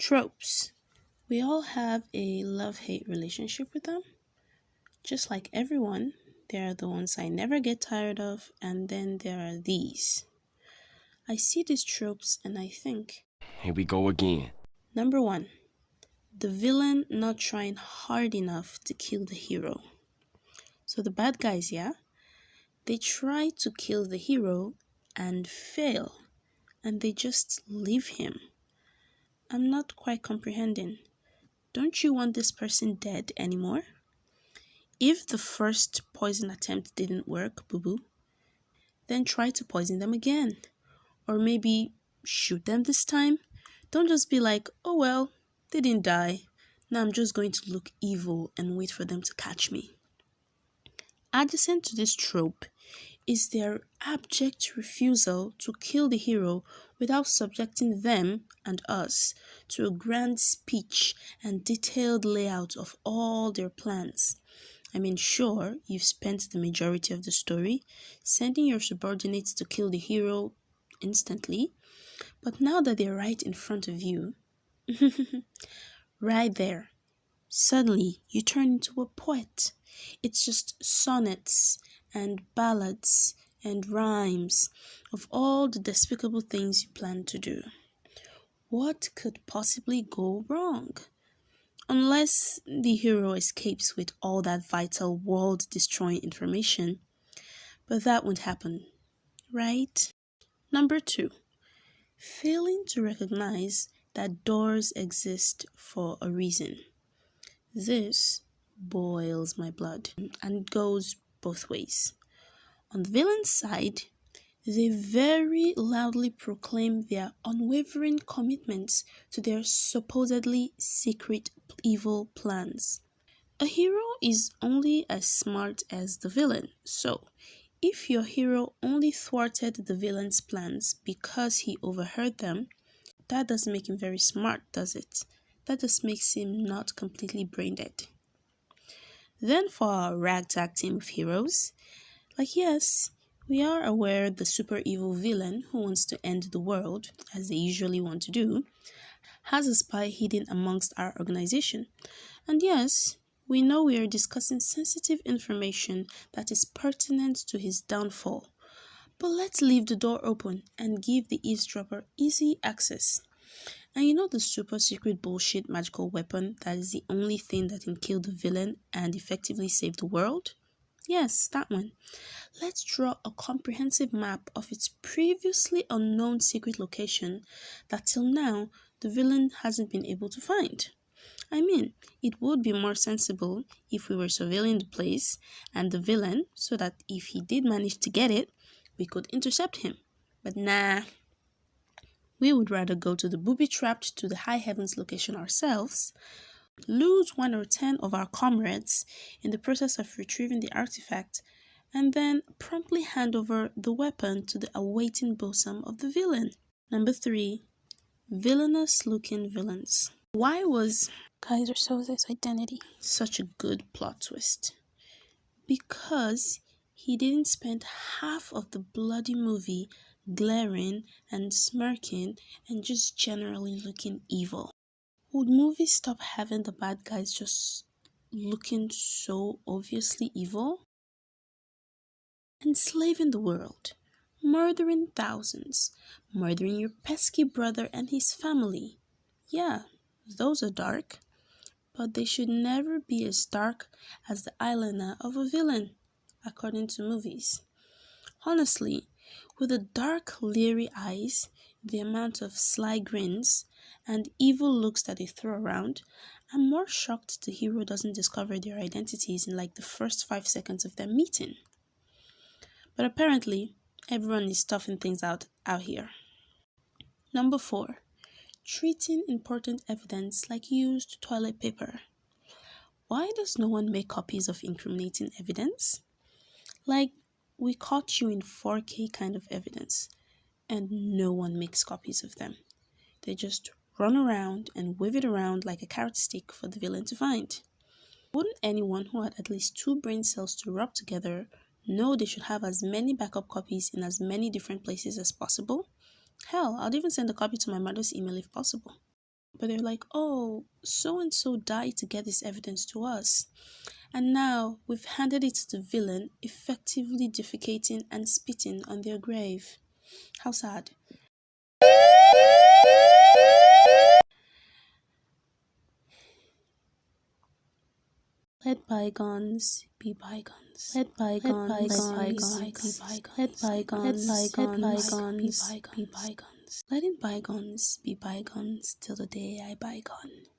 Tropes. We all have a love-hate relationship with them. Just like everyone, there are the ones I never get tired of, and then there are these. I see these tropes and I think, Here we go again. number one, the villain not trying hard enough to kill the hero. So the bad guys, yeah, they try to kill the hero and fail, and they just leave him. I'm not quite comprehending. Don't you want this person dead anymore? If the first poison attempt didn't work, boo boo, then try to poison them again. Or maybe shoot them this time. Don't just be like, oh well, they didn't die. Now I'm just going to look evil and wait for them to catch me. Adjacent to this trope is their abject refusal to kill the hero without subjecting them and us to a grand speech and detailed layout of all their plans. I mean, sure, you've spent the majority of the story sending your subordinates to kill the hero instantly, but now that they're right in front of you, right there, suddenly you turn into a poet. It's just sonnets and ballads and rhymes of all the despicable things you plan to do. What could possibly go wrong? Unless the hero escapes with all that vital world-destroying information, but that won't happen, right? Number two, failing to recognize that doors exist for a reason. This boils my blood and goes both ways. On the villain's side, they very loudly proclaim their unwavering commitment to their supposedly secret evil plans. A hero is only as smart as the villain, so if your hero only thwarted the villain's plans because he overheard them, that doesn't make him very smart, does it? That just makes him not completely brain dead. Then for our ragtag team of heroes, yes, we are aware the super evil villain who wants to end the world, as they usually want to do, has a spy hidden amongst our organization. And yes, we know we are discussing sensitive information that is pertinent to his downfall. But let's leave the door open and give the eavesdropper easy access. And you know the super secret bullshit magical weapon that is the only thing that can kill the villain and effectively save the world? Yes, that one. Let's draw a comprehensive map of its previously unknown secret location that till now the villain hasn't been able to find. I mean, it would be more sensible if we were surveilling the place and the villain so that if he did manage to get it, we could intercept him. But nah, we would rather go to the booby-trapped to the high heavens location ourselves, lose 1 or 10 of our comrades in the process of retrieving the artifact, and then promptly hand over the weapon to the awaiting bosom of the villain. Number 3. Villainous looking villains. Why was Kaiser Soze's identity such a good plot twist? Because he didn't spend half of the bloody movie glaring and smirking and just generally looking evil. Would movies stop having the bad guys just looking so obviously evil? Enslaving the world, murdering thousands, murdering your pesky brother and his family. Yeah, those are dark, but they should never be as dark as the eyeliner of a villain, according to movies. Honestly, with the dark, leery eyes, the amount of sly grins, and evil looks that they throw around, I'm more shocked the hero doesn't discover their identities in the first 5 seconds of their meeting. But apparently, everyone is toughing things out here. Number 4. Treating important evidence like used toilet paper. Why does no one make copies of incriminating evidence? We caught you in 4K kind of evidence, and no one makes copies of them. They just run around and wave it around like a carrot stick for the villain to find. Wouldn't anyone who had at least 2 brain cells to rub together know they should have as many backup copies in as many different places as possible? Hell, I'd even send a copy to my mother's email if possible. But they're like, oh, so and so died to get this evidence to us. And now we've handed it to the villain, effectively defecating and spitting on their grave. How sad. Let bygones be bygones. Let bygones be bygones. Let bygones be bygones. Letting bygones be bygones till the day I bygone.